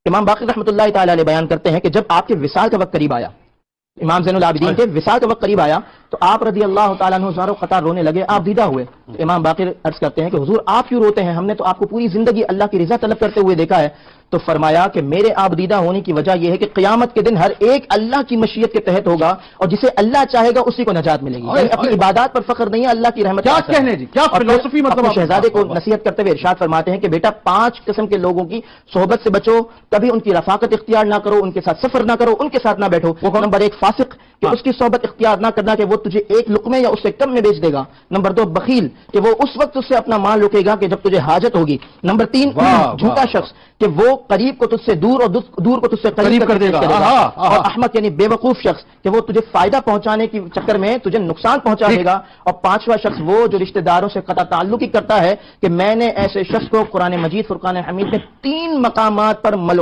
امام باقر رحمۃ اللہ تعالی علیہ بیان کرتے ہیں کہ جب آپ کے وصال کا وقت قریب آیا، امام زین العابدین کے وصال کا وقت قریب آیا تو آپ رضی اللہ تعالیٰ عنہ زارو قطار رونے لگے، آپ دیدہ ہوئے۔ امام باقر عرض کرتے ہیں کہ حضور آپ کیوں روتے ہیں؟ ہم نے تو آپ کو پوری زندگی اللہ کی رضا طلب کرتے ہوئے دیکھا ہے۔ تو فرمایا کہ میرے آپ دیدہ ہونے کی وجہ یہ ہے کہ قیامت کے دن ہر ایک اللہ کی مشیت کے تحت ہوگا، اور جسے اللہ چاہے گا اسی کو نجات ملے گی۔ یعنی اپنی عبادات پر فخر نہیں ہے، اللہ کی رحمت کیا کہنے جی، کیا فلسفی مطلب اپنے شہزادے کو نصیحت کرتے ہوئے ارشاد فرماتے ہیں کہ بیٹا 5 قسم کے لوگوں کی صحبت سے بچو، کبھی ان کی رفاقت اختیار نہ کرو، ان کے ساتھ سفر نہ کرو، ان کے ساتھ نہ بیٹھو۔ نمبر 1 فاسق، کہ اس کی صحبت اختیار نہ کرنا کہ وہ تجھے ایک لقمے یا اس سے کم میں بیچ دے گا۔ نمبر 2 بخیل، کہ وہ اس وقت اس سے اپنا مال لوٹے گا کہ جب تجھے حاجت ہوگی۔ نمبر 3 جھوٹا شخص، کہ وہ قریب کو تجھ سے دور اور دور کو تجھ سے قریب کر دے گا۔ اور احمق یعنی بے وقوف شخص، کہ وہ تجھے فائدہ پہنچانے کی چکر میں تجھے نقصان پہنچا دے گا۔ اور 5واں شخص وہ جو رشتہ داروں سے قطع تعلق ہی کرتا ہے، کہ میں نے ایسے شخص کو قرآن مجید فرقان حمید میں 3 مقامات پر